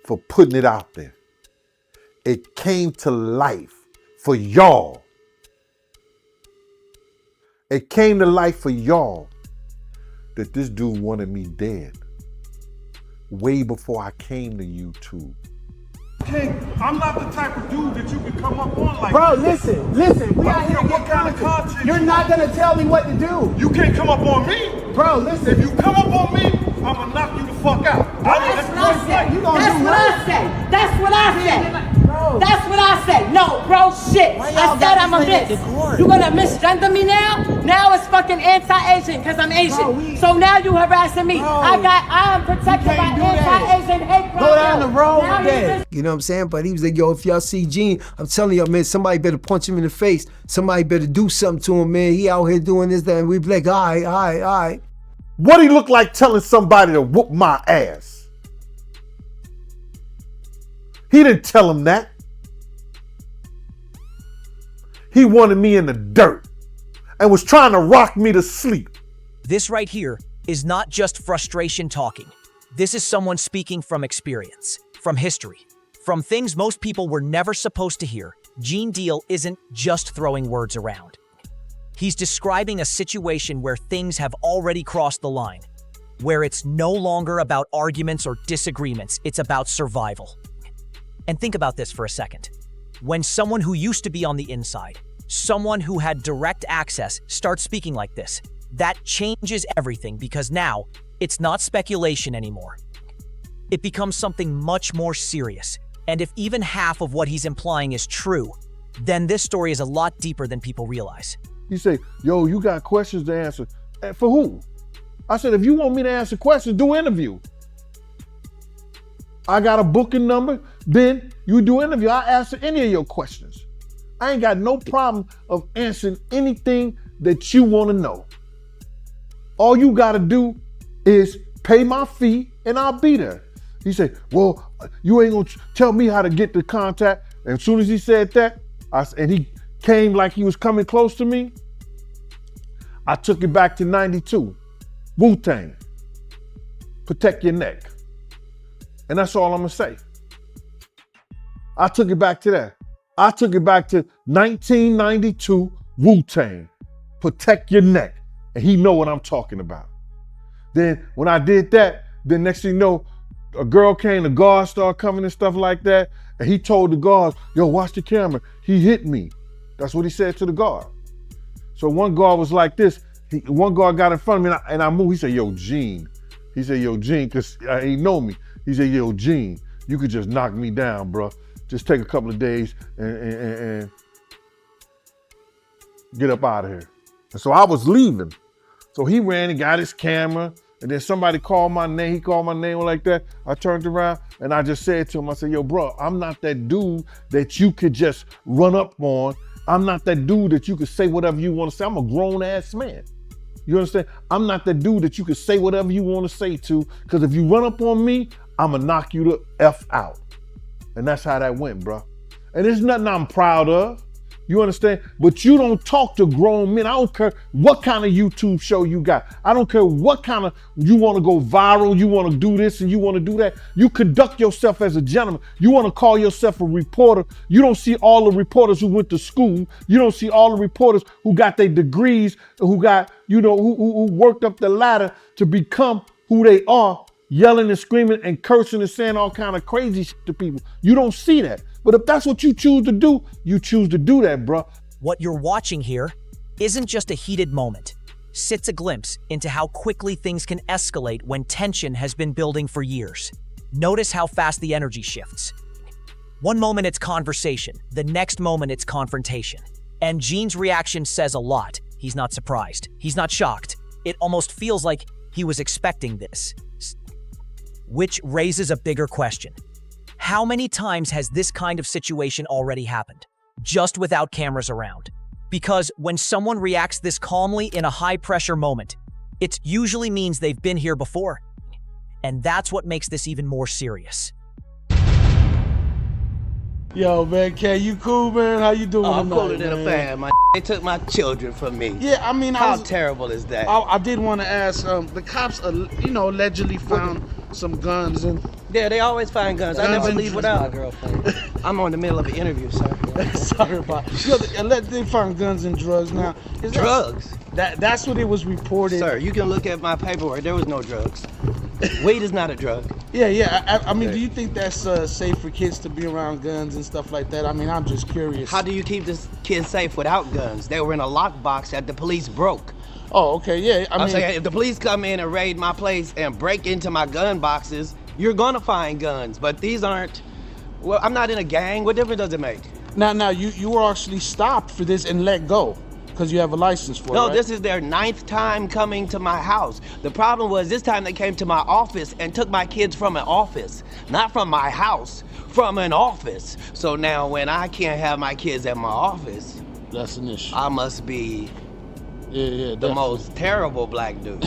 for putting it out there. It came to life for y'all. It came to life for y'all that this dude wanted me dead way before I came to YouTube. King, I'm not the type of dude that you can come up on like Bro, this. listen, we out here what kind of content You're not gonna tell me what to do. You can't come up on me. Bro, listen. If you come up on me, I'm gonna knock you the fuck out. That's what I say. That's what I say. That's what I say. Bro. That's what I say. No, bro, shit. I said I'm a miss. You gonna misgender me now? Now it's fucking anti-Asian because I'm Asian. So now you harassing me. I am protected by anti-Asian hate crime. Go down the road with that. You know what I'm saying? But he was like, yo, if y'all see Gene, I'm telling y'all, man, somebody better punch him in the face. Somebody better do something to him, man. He out here doing this, that, and we be like, all right. What he look like telling somebody to whoop my ass? He didn't tell him that. He wanted me in the dirt and was trying to rock me to sleep. This right here is not just frustration talking. This is someone speaking from experience, from history, from things most people were never supposed to hear. Gene Deal isn't just throwing words around. He's describing a situation where things have already crossed the line, where it's no longer about arguments or disagreements, it's about survival. And think about this for a second. When someone who used to be on the inside, someone who had direct access, starts speaking like this, that changes everything because now it's not speculation anymore. It becomes something much more serious. And if even half of what he's implying is true, then this story is a lot deeper than people realize. He say, yo, you got questions to answer. For who? I said, if you want me to answer questions, do an interview. I got a booking number, then you do an interview. I'll answer any of your questions. I ain't got no problem of answering anything that you want to know. All you got to do is pay my fee and I'll be there. He said, well, you ain't gonna tell me how to get the contact. And as soon as he said that, and he came like he was coming close to me, I took it back to 92. Wu-Tang, protect your neck. And that's all I'm gonna say. I took it back to that. I took it back to 1992 Wu-Tang, protect your neck. And he know what I'm talking about. Then when I did that, then next thing you know, a girl came, the guards started coming and stuff like that. And he told the guards, yo, watch the camera. He hit me. That's what he said to the guard. So one guard was like this. One guard got in front of me and I moved. He said, yo, Gene. He said, yo, Gene, because he know me. He said, yo, Gene, you could just knock me down, bro. Just take a couple of days and get up out of here. And so I was leaving. So he ran and got his camera. And then somebody called my name. He called my name like that. I turned around and I just said to him, I said, yo, bro, I'm not that dude that you could just run up on. I'm not that dude that you could say whatever you want to say. I'm a grown ass man. You understand? I'm not that dude that you could say whatever you want to say to, because if you run up on me, I'm gonna knock you the F out. And that's how that went, bro. And there's nothing I'm proud of. You understand? But you don't talk to grown men. I don't care what kind of YouTube show you got. I don't care what kind of, you want to go viral, you want to do this and you want to do that. You conduct yourself as a gentleman. You want to call yourself a reporter. You don't see all the reporters who went to school. You don't see all the reporters who got their degrees, who got, who worked up the ladder to become who they are, yelling and screaming and cursing and saying all kind of crazy shit to people. You don't see that. But if that's what you choose to do, you choose to do that, bro. What you're watching here isn't just a heated moment. It's a glimpse into how quickly things can escalate when tension has been building for years. Notice how fast the energy shifts. One moment it's conversation, the next moment it's confrontation. And Gene's reaction says a lot. He's not surprised. He's not shocked. It almost feels like he was expecting this. Which raises a bigger question. How many times has this kind of situation already happened, just without cameras around? Because when someone reacts this calmly in a high-pressure moment, it usually means they've been here before. And that's what makes this even more serious. Yo, man, K, you cool, man? How you doing tonight, I'm cooler than a fan, man. They took my children from me. Yeah, I mean, how terrible is that? I did want to ask, the cops, allegedly found some guns and Yeah, they always find guns. I never leave without. girlfriend. I'm on the middle of an interview, sir. Sorry about. They find guns and drugs now. Is that- Drugs? That's what it was reported. Sir, you can look at my paperwork. There was no drugs. Weed is not a drug. Yeah. I mean, do you think that's safe for kids to be around guns and stuff like that? I mean, I'm just curious. How do you keep this kid safe without guns? They were in a lockbox that the police broke. Oh, okay, yeah. I I'm mean, saying if the police come in and raid my place and break into my gun boxes, you're gonna find guns. But these aren't. Well, I'm not in a gang. What difference does it make? now you were actually stopped for this and let go because you have a license for it. No, right? this is their 9th time coming to my house. The problem was this time they came to my office and took my kids from an office. Not from my house, from an office. So now when I can't have my kids at my office, That's an issue. I must be Yeah, the most terrible black dude.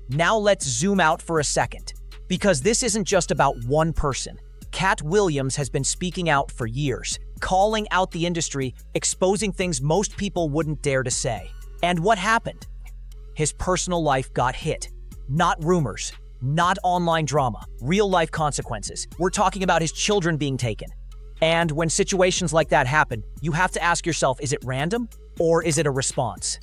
Now let's zoom out for a second, because this isn't just about one person. Katt Williams has been speaking out for years, calling out the industry, exposing things most people wouldn't dare to say. And what happened? His personal life got hit. Not rumors, not online drama, real-life consequences. We're talking about his children being taken. And when situations like that happen, you have to ask yourself, is it random or is it a response?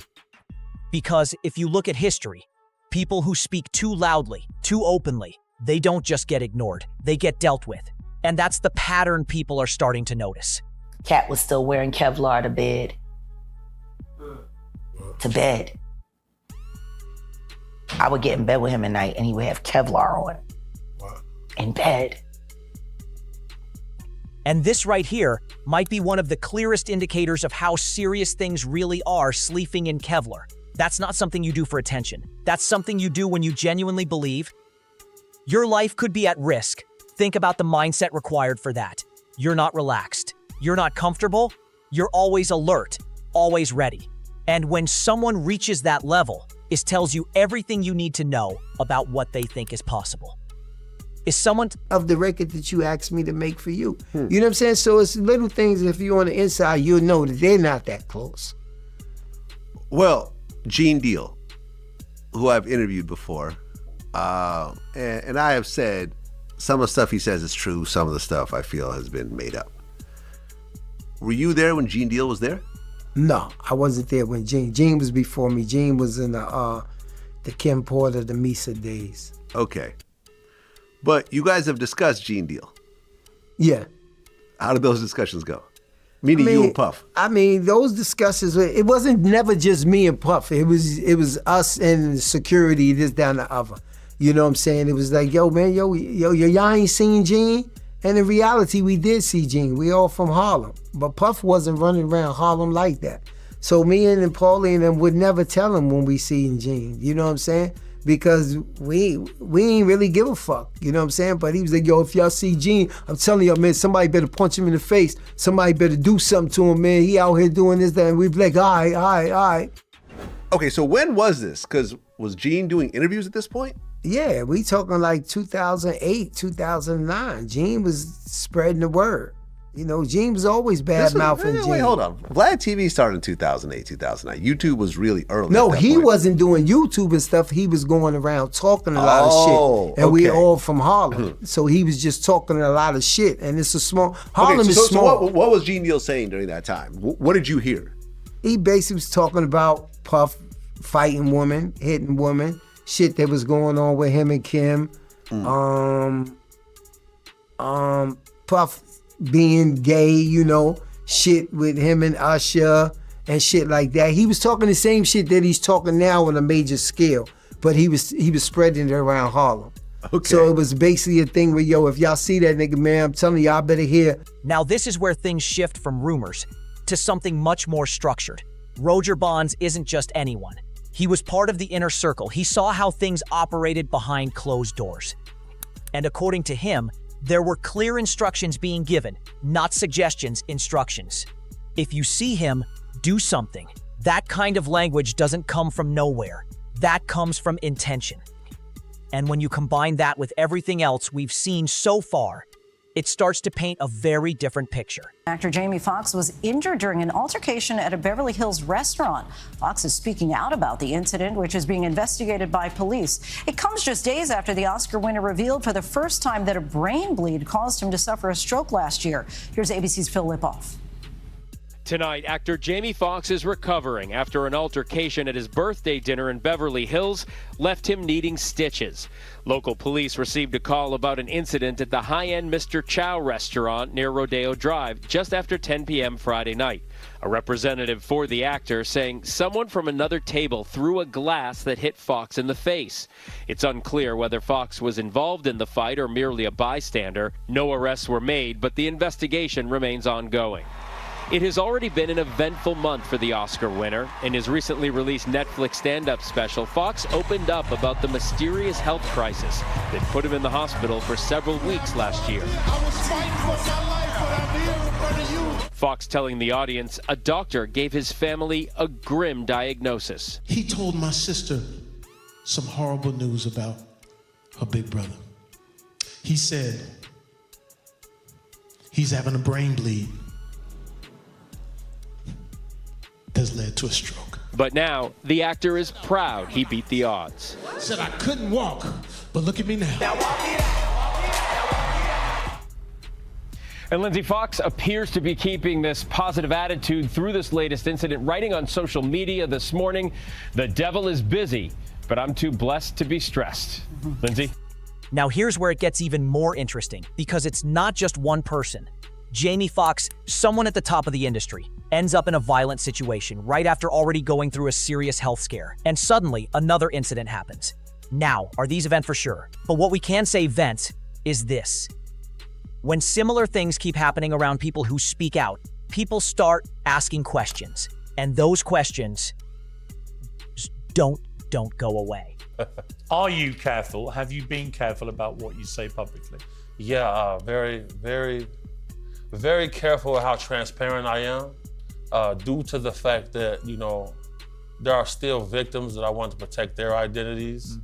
Because if you look at history, people who speak too loudly, too openly, they don't just get ignored, they get dealt with. And that's the pattern people are starting to notice. Katt was still wearing Kevlar to bed. To bed. I would get in bed with him at night and he would have Kevlar on. In bed. And this right here might be one of the clearest indicators of how serious things really are sleeping in Kevlar. That's not something you do for attention. That's something you do when you genuinely believe your life could be at risk. Think about the mindset required for that. You're not relaxed. You're not comfortable. You're always alert, always ready. And when someone reaches that level, it tells you everything you need to know about what they think is possible. Is someone Of the record that you asked me to make for you. You know what I'm saying? So it's little things, if you're on the inside, you'll know that they're not that close. Well, Gene Deal, who I've interviewed before, and I have said some of the stuff he says is true, some of the stuff I feel has been made up. Were you there when Gene Deal was there? No, I wasn't there when Gene was before me. Gene was in the Kim Porter, the Misa days. Okay. But you guys have discussed Gene Deal. Yeah. How did those discussions go? Meaning you and Puff. I mean, those discussions, it wasn't never just me and Puff. It was us and security, this, down, the other. You know what I'm saying? It was like, yo, man, y'all ain't seen Gene? And in reality, we did see Gene. We all from Harlem. But Puff wasn't running around Harlem like that. So me and Paulie and them would never tell him when we seen Gene. You know what I'm saying? Because we ain't really give a fuck, you know what I'm saying? But he was like, yo, if y'all see Gene, I'm telling y'all, man, somebody better punch him in the face. Somebody better do something to him, man. He out here doing this, that. And we'd be like, all right. Okay, so when was this? Because was Gene doing interviews at this point? Yeah, we talking like 2008, 2009. Gene was spreading the word. You know, Gene was always bad-mouthing Gene. Wait, hold on. Vlad TV started in 2008, 2009. YouTube was really early. No, at that he point. wasn't doing YouTube and stuff. He was going around talking a lot of shit. And okay. we all from Harlem. So he was just talking a lot of shit. And it's a small, Harlem is small. So what was Gene Deal saying during that time? What did you hear? He basically was talking about Puff fighting women, hitting women, shit that was going on with him and Kim. Puff being gay, you know, shit with him and Usher and shit like that. He was talking the same shit that he's talking now on a major scale, but he was spreading it around Harlem. Okay. So it was basically a thing where, yo, if y'all see that nigga, man, I'm telling y'all better hear. Now this is where things shift from rumors to something much more structured. Roger Bonds isn't just anyone. He was part of the inner circle. He saw how things operated behind closed doors. And according to him, there were clear instructions being given, not suggestions, instructions. If you see him, do something. That kind of language doesn't come from nowhere. That comes from intention. And when you combine that with everything else we've seen so far, it starts to paint a very different picture. Actor Jamie Foxx was injured during an altercation at a Beverly Hills restaurant. Foxx is speaking out about the incident, which is being investigated by police. It comes just days after the Oscar winner revealed for the first time that a brain bleed caused him to suffer a stroke last year. Here's ABC's Phil Lipoff. Tonight, actor Jamie Foxx is recovering after an altercation at his birthday dinner in Beverly Hills left him needing stitches. Local police received a call about an incident at the high-end Mr. Chow restaurant near Rodeo Drive just after 10 p.m. Friday night. A representative for the actor saying someone from another table threw a glass that hit Foxx in the face. It's unclear whether Foxx was involved in the fight or merely a bystander. No arrests were made, but the investigation remains ongoing. It has already been an eventful month for the Oscar winner. In his recently released Netflix stand-up special, Foxx opened up about the mysterious health crisis that put him in the hospital for several weeks last year. Foxx telling the audience a doctor gave his family a grim diagnosis. He told my sister some horrible news about her big brother. He said he's having a brain bleed that's led to a stroke. But now, the actor is proud he beat the odds. Said I couldn't walk, but look at me now. And Lindsay, Foxx appears to be keeping this positive attitude through this latest incident, writing on social media this morning, "The devil is busy, but I'm too blessed to be stressed." Lindsay? Now here's where it gets even more interesting, because it's not just one person. Jamie Foxx, someone at the top of the industry, ends up in a violent situation right after already going through a serious health scare. And suddenly, another incident happens. Now, are these events for sure? But what we can say, Vince, is this. When similar things keep happening around people who speak out, people start asking questions. And those questions don't go away. Are you careful? Have you been careful about what you say publicly? Yeah, very careful how transparent I am, due to the fact that, you know, there are still victims that I want to protect their identities.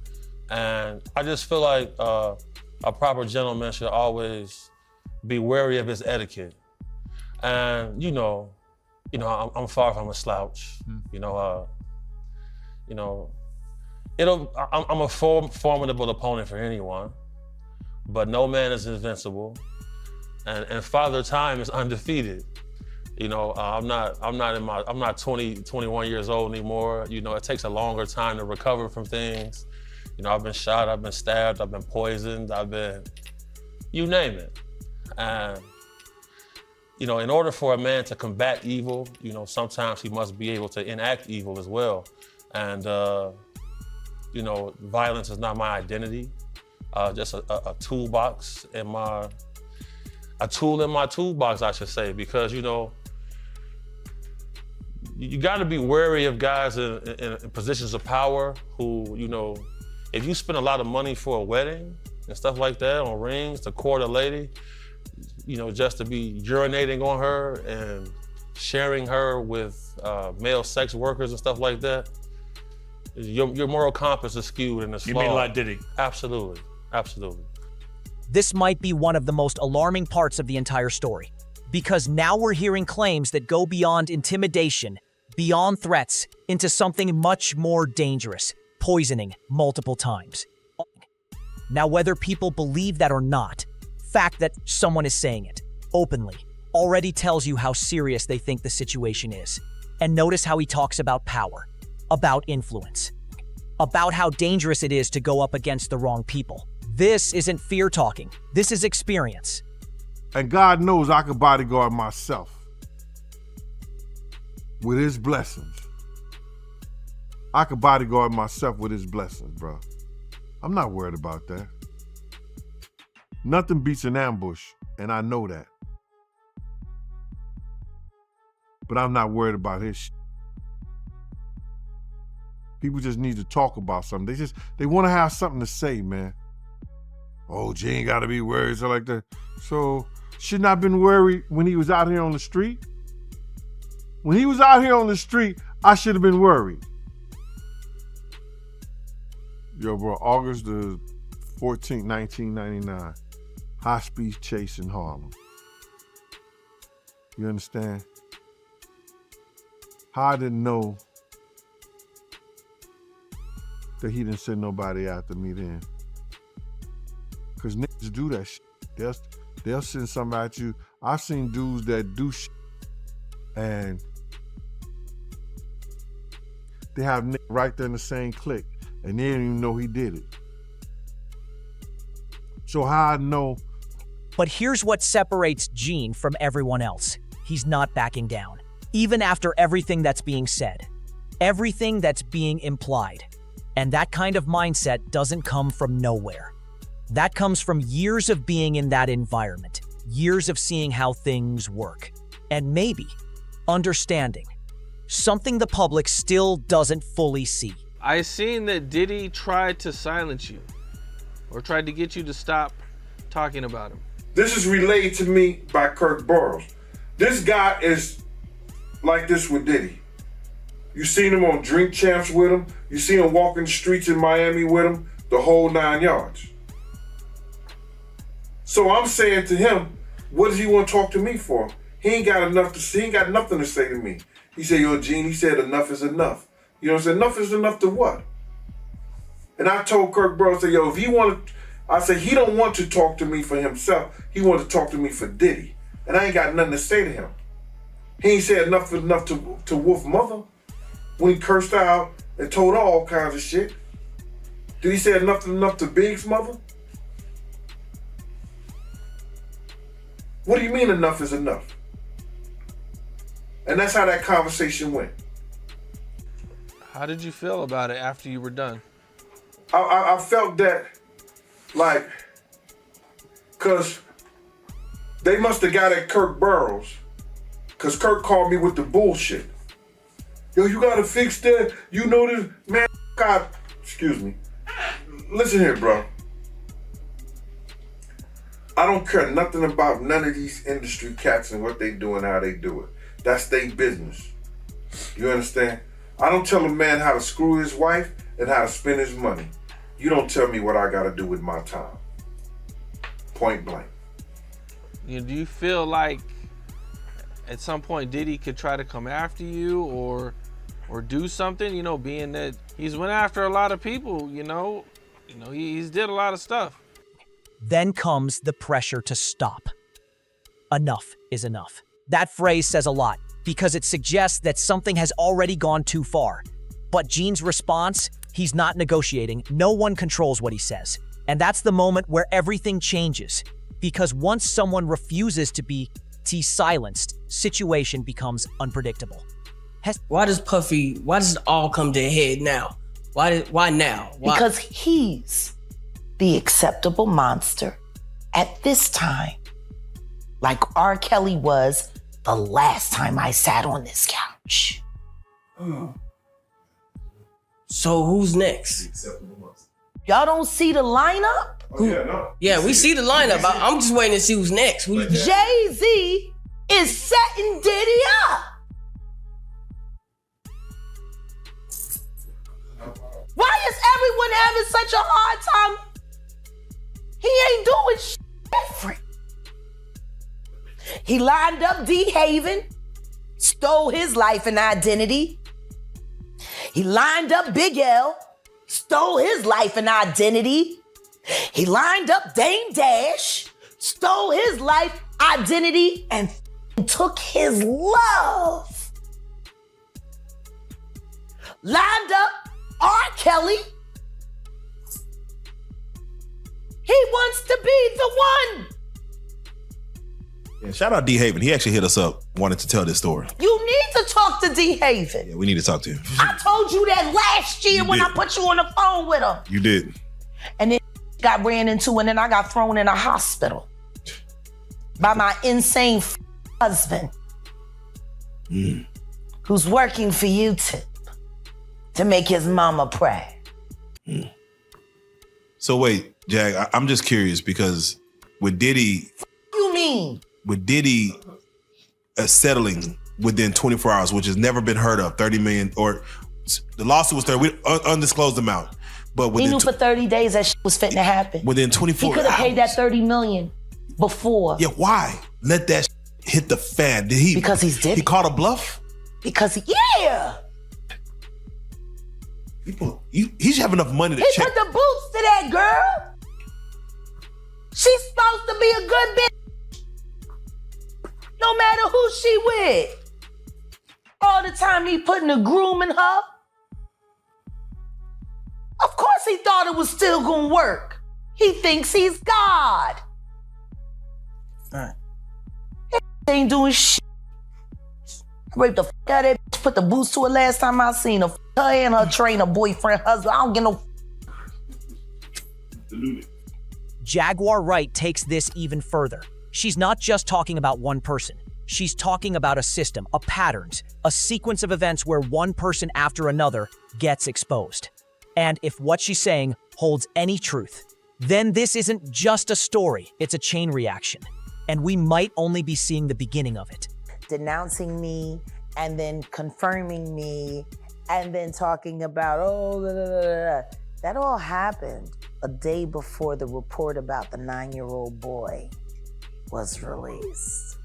And I just feel like a proper gentleman should always be wary of his etiquette. And, I'm far from a slouch. I'm a formidable opponent for anyone, but no man is invincible. And Father Time is undefeated. I'm not 21 years old anymore. It takes a longer time to recover from things. I've been shot, I've been stabbed, I've been poisoned, you name it. And, in order for a man to combat evil, sometimes he must be able to enact evil as well. And, violence is not my identity. Just a toolbox a tool in my toolbox, I should say, because, you got to be wary of guys in positions of power who, if you spend a lot of money for a wedding and stuff like that, on rings to court a lady, just to be urinating on her and sharing her with male sex workers and stuff like that, your moral compass is skewed and it's flawed. You mean like Diddy? Absolutely. This might be one of the most alarming parts of the entire story, because now we're hearing claims that go beyond intimidation, beyond threats, into something much more dangerous, poisoning multiple times. Now, whether people believe that or not, fact that someone is saying it openly already tells you how serious they think the situation is. And notice how he talks about power, about influence, about how dangerous it is to go up against the wrong people. This isn't fear talking. This is experience. And God knows I can bodyguard myself with his blessings. I can bodyguard myself with his blessings, bro. I'm not worried about that. Nothing beats an ambush, and I know that. But I'm not worried about his shit. People just need to talk about something. They want to have something to say, man. Oh, G ain't got to be worried, so like that. So, shouldn't I have been worried when he was out here on the street? When he was out here on the street, I should have been worried. Yo, bro, August the 14th, 1999. high-speed chase in Harlem. You understand? How I didn't know that he didn't send nobody after me then. Because niggas do that shit. They'll send somebody at you. I've seen dudes that do shit and they have niggas right there in the same clique and they didn't even know he did it. So how I know. But here's what separates Gene from everyone else. He's not backing down. Even after everything that's being said, everything that's being implied. And that kind of mindset doesn't come from nowhere. That comes from years of being in that environment, years of seeing how things work, and maybe understanding something the public still doesn't fully see. I seen that Diddy tried to silence you or tried to get you to stop talking about him. This is relayed to me by Kirk Burrows. This guy is like this with Diddy. You seen him on Drink Champs with him. You seen him walking the streets in Miami with him, the whole 9 yards. So I'm saying to him, what does he want to talk to me for? He ain't got enough to say. He ain't got nothing to say to me. He said, yo, Gene, he said enough is enough. You know what I'm saying? Enough is enough to what? And I told Kirk Burrows, I said, yo, if he want to, I said, he don't want to talk to me for himself. He want to talk to me for Diddy. And I ain't got nothing to say to him. He ain't said enough is enough to Wolf Mother when he cursed out and told her all kinds of shit. Did he say enough is enough to Big's mother? What do you mean enough is enough? And that's how that conversation went. How did you feel about it after you were done? I felt that, like, because they must have got at Kirk Burrows, because Kirk called me with the bullshit. Yo, you got to fix that. You know this. Man, God, excuse me. Listen here, bro. I don't care nothing about none of these industry cats and what they do and how they do it. That's their business. You understand? I don't tell a man how to screw his wife and how to spend his money. You don't tell me what I gotta do with my time. Point blank. Do you feel like at some point Diddy could try to come after you or do something, you know, being that he's went after a lot of people, he's did a lot of stuff. Then comes the pressure to stop. Enough is enough. That phrase says a lot because it suggests that something has already gone too far. But Gene's response, he's not negotiating. No one controls what he says. And that's the moment where everything changes. Because once someone refuses to be silenced, situation becomes unpredictable. Why does it all come to a head now? Why now? Why? Because he's the acceptable monster at this time, like R. Kelly was the last time I sat on this couch. So who's next? Y'all don't see the lineup? Yeah, we see the lineup. I'm just waiting to see who's next. Jay-Z is setting Diddy up. Why is everyone having such a hard time? He ain't doing shit different. He lined up D. Haven, stole his life and identity. He lined up Big L, stole his life and identity. He lined up Dame Dash, stole his life, identity, and took his love. Lined up R. Kelly. He wants to be the one. Yeah, shout out D. Haven. He actually hit us up, wanted to tell this story. You need to talk to D. Haven. Yeah, we need to talk to him. I told you that last year when I put you on the phone with him. You did. And then got ran into and then I got thrown in a hospital by my insane husband who's working for YouTube to make his mama proud. So wait, Jag, I'm just curious because with Diddy... You mean? With Diddy settling within 24 hours, which has never been heard of, 30 million, or the lawsuit was 30, undisclosed amount. But he knew for 30 days that shit was fitting to happen. Within 24 hours. He could have paid that 30 million before. Yeah, why? Let that hit the fan. Did he? Because he's Diddy. He called a bluff? Yeah. He should have enough money to He check. put the boots to that girl. She's supposed to be a good bitch. No matter who she with. All the time he putting a groom in her. Of course he thought it was still gonna work. He thinks he's God. He ain't doing shit. I raped the f out of that bitch, put the boots to her last time I seen her. Her and her trainer, boyfriend, husband. I don't get no. Jaguar Wright takes this even further. She's not just talking about one person. She's talking about a system, a patterns, a sequence of events where one person after another gets exposed. And if what she's saying holds any truth, then this isn't just a story, it's a chain reaction. And we might only be seeing the beginning of it. Denouncing me and then confirming me and then talking about, oh, blah, blah, blah, blah. That all happened a day before the report about the 9-year-old boy was released.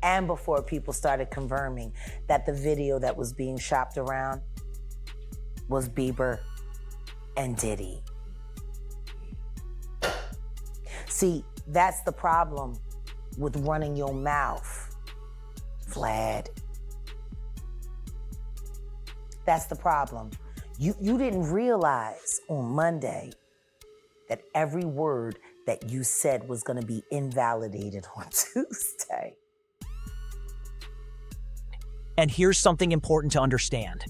And before people started confirming that the video that was being shopped around was Bieber and Diddy. See, that's the problem with running your mouth, Vlad. That's the problem. You didn't realize on Monday that every word that you said was gonna be invalidated on Tuesday. And here's something important to understand.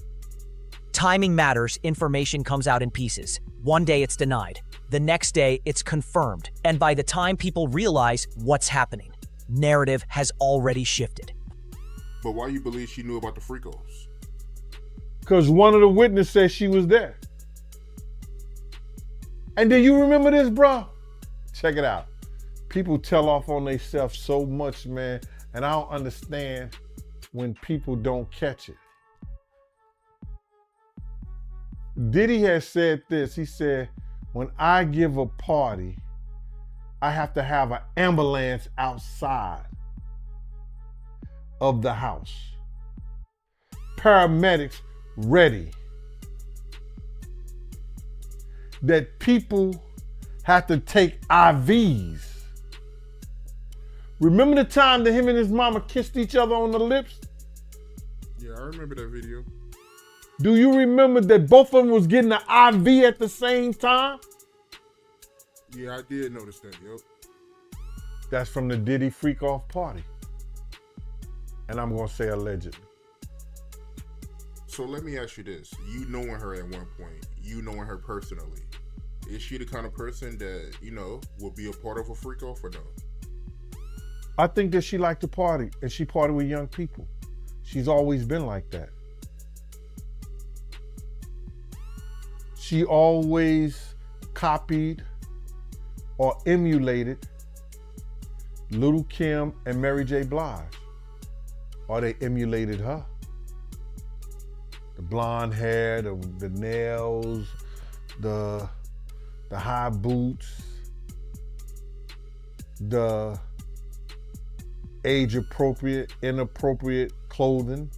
Timing matters, information comes out in pieces. One day it's denied. The next day it's confirmed. And by the time people realize what's happening, narrative has already shifted. But why you believe she knew about the Fricos? Because one of the witnesses said she was there. And do you remember this, bro? Check it out. People tell off on themselves so much, man, and I don't understand when people don't catch it. Diddy has said this. He said, when I give a party, I have to have an ambulance outside of the house. Paramedics ready. That people have to take IVs. Remember the time that him and his mama kissed each other on the lips? Yeah, I remember that video. Do you remember that both of them was getting an IV at the same time? Yeah, I did notice that, yep. That's from the Diddy freak off party. And I'm gonna say allegedly. So let me ask you this. You knowing her at one point, you knowing her personally, is she the kind of person that, you know, will be a part of a freak off or no? I think that she liked to party and she partied with young people. She's always been like that. She always copied or emulated Little Kim and Mary J. Blige. Or they emulated her. The blonde hair, the nails, the high boots, the age-appropriate, inappropriate clothing.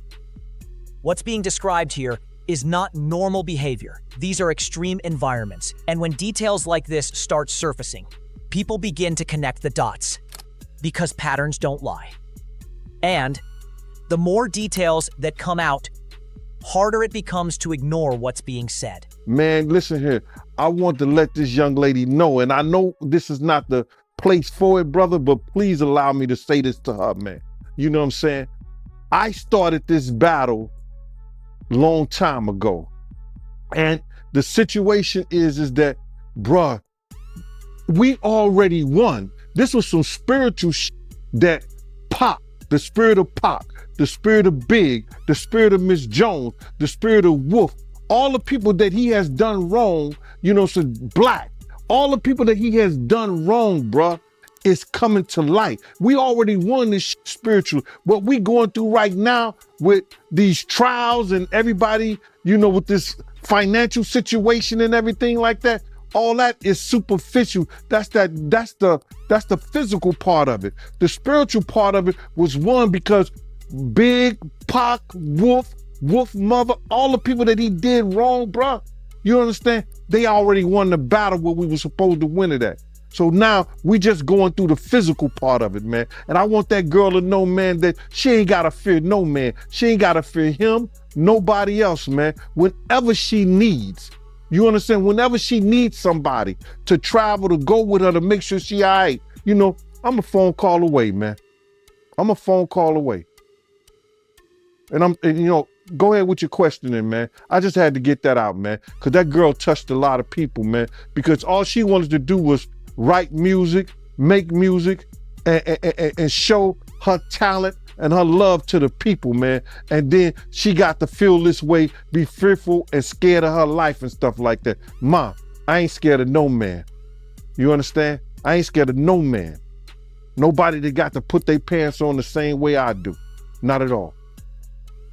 What's being described here is not normal behavior. These are extreme environments. And when details like this start surfacing, people begin to connect the dots because patterns don't lie. And the more details that come out, harder it becomes to ignore what's being said. Man, listen here. I want to let this young lady know, and I know this is not the place for it, brother, but please allow me to say this to her, man. You know what I'm saying? I started this battle long time ago. And the situation is that, bruh, we already won. This was some spiritual that Pac, the spirit of Pac, the spirit of Big, the spirit of Miss Jones, the spirit of Wolf, all the people that he has done wrong, you know, so Black, all the people that he has done wrong, bruh, is coming to light. We already won this spiritual. What we going through right now with these trials and everybody, you know, with this financial situation and everything like that, All that is superficial. That's the physical part of it. The spiritual part of it was won because Big, Pac, Wolf Mother, all the people that he did wrong, bruh. You understand? They already won the battle where we were supposed to win it at. So now we just going through the physical part of it, man. And I want that girl to know, man, that she ain't gotta fear no man. She ain't gotta fear him, nobody else, man. Whenever she needs, you understand? Whenever she needs somebody to travel, to go with her, to make sure she all right, you know, I'm a phone call away, man. I'm a phone call away. And you know, go ahead with your questioning, man. I just had to get that out, man, because that girl touched a lot of people, man, because all she wanted to do was write music, make music, and show her talent and her love to the people, man. And then she got to feel this way, be fearful and scared of her life and stuff like that. Ma, I ain't scared of no man. You understand? I ain't scared of no man. Nobody that got to put their pants on the same way I do. Not at all.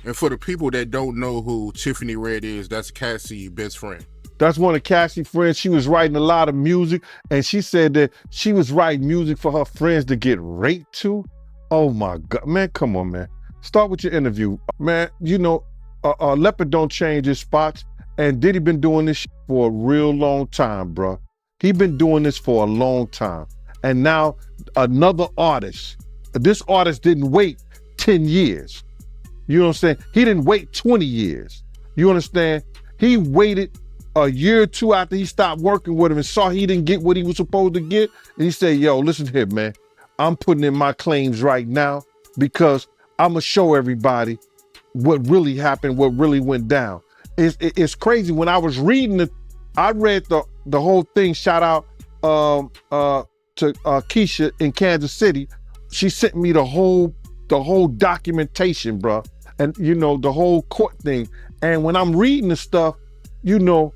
And for the people that don't know who Tiffany Red is, that's Cassie's best friend. That's one of Cassie's friends. She was writing a lot of music, and she said that she was writing music for her friends to get raped to. Oh my God, man, come on, man. Start with your interview. Man, you know, leopard don't change his spots, and Diddy been doing this for a real long time, bro. He been doing this for a long time. And now another artist, this artist didn't wait 10 years. You know what I'm saying? He didn't wait 20 years. You understand? He waited a year or two after he stopped working with him and saw he didn't get what he was supposed to get. And he said, yo, listen here, man. I'm putting in my claims right now because I'm going to show everybody what really happened, what really went down. It's crazy. When I was reading it, I read the whole thing. Shout out to Keisha in Kansas City. She sent me the whole documentation, bro. And you know, the whole court thing. And when I'm reading the stuff, you know,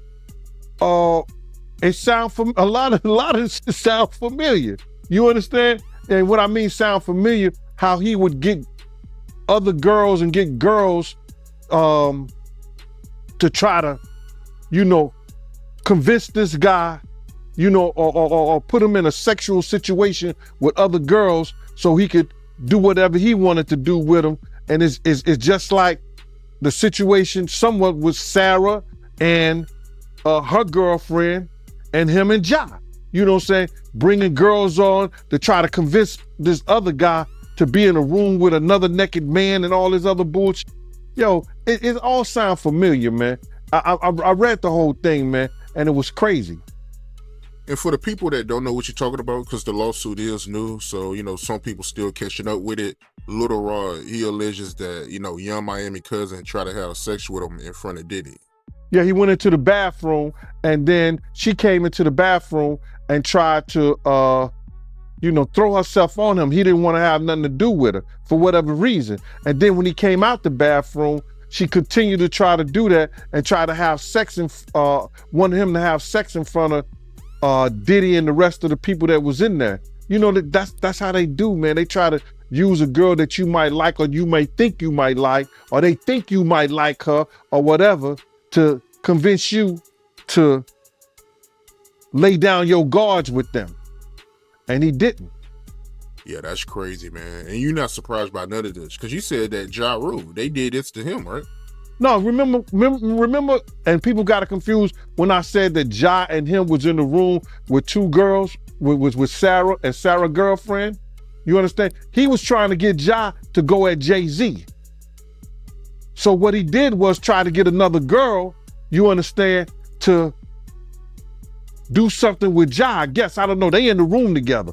it sound a lot of it sound familiar. You understand? And what I mean sound familiar, how he would get other girls and get girls to try to, you know, convince this guy, you know, or put him in a sexual situation with other girls so he could do whatever he wanted to do with them. And it's just like the situation somewhat with Sarah and her girlfriend and him and Ja. You know what I'm saying? Bringing girls on to try to convince this other guy to be in a room with another naked man and all this other bullshit. Yo, it all sound familiar, man. I read the whole thing, man, and it was crazy. And for the people that don't know what you're talking about, because the lawsuit is new, so, you know, some people still catching up with it. Little Rod, he alleges that, you know, Young Miami cousin tried to have sex with him in front of Diddy. Yeah, he went into the bathroom, and then she came into the bathroom and tried to, you know, throw herself on him. He didn't want to have nothing to do with her for whatever reason. And then when he came out the bathroom, she continued to try to do that and try to have sex wanted him to have sex in front of Diddy and the rest of the people that was in there. You know, that's how they do, man. They try to use a girl that you might like or you may think you might like, or they think you might like her or whatever, to convince you to lay down your guards with them. And he didn't. Yeah, that's crazy, man. And you're not surprised by none of this, because you said that Ja Rule, they did this to him, right? No, remember, and people got it confused when I said that Ja and him was in the room with two girls, with Sarah and Sarah's girlfriend. You understand? He was trying to get Ja to go at Jay-Z. So what he did was try to get another girl, you understand, to do something with Ja. I guess, I don't know, they in the room together.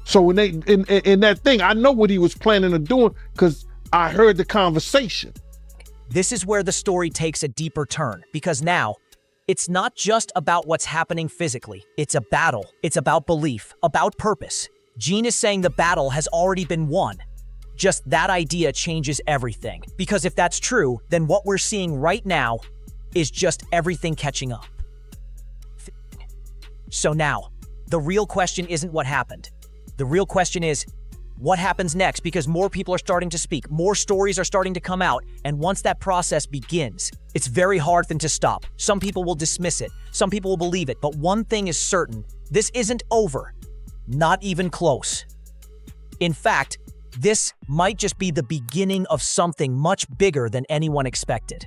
So when they, in that thing, I know what he was planning on doing because I heard the conversation. This is where the story takes a deeper turn, because now it's not just about what's happening physically. It's a battle. It's about belief, about purpose. Gene is saying the battle has already been won. Just that idea changes everything. Because if that's true, then what we're seeing right now is just everything catching up. So now, the real question isn't what happened. The real question is, What happens next? Because more people are starting to speak, more stories are starting to come out, and once that process begins, it's very hard then to stop. Some people will dismiss it, some people will believe it, but one thing is certain, this isn't over. Not even close. In fact, this might just be the beginning of something much bigger than anyone expected.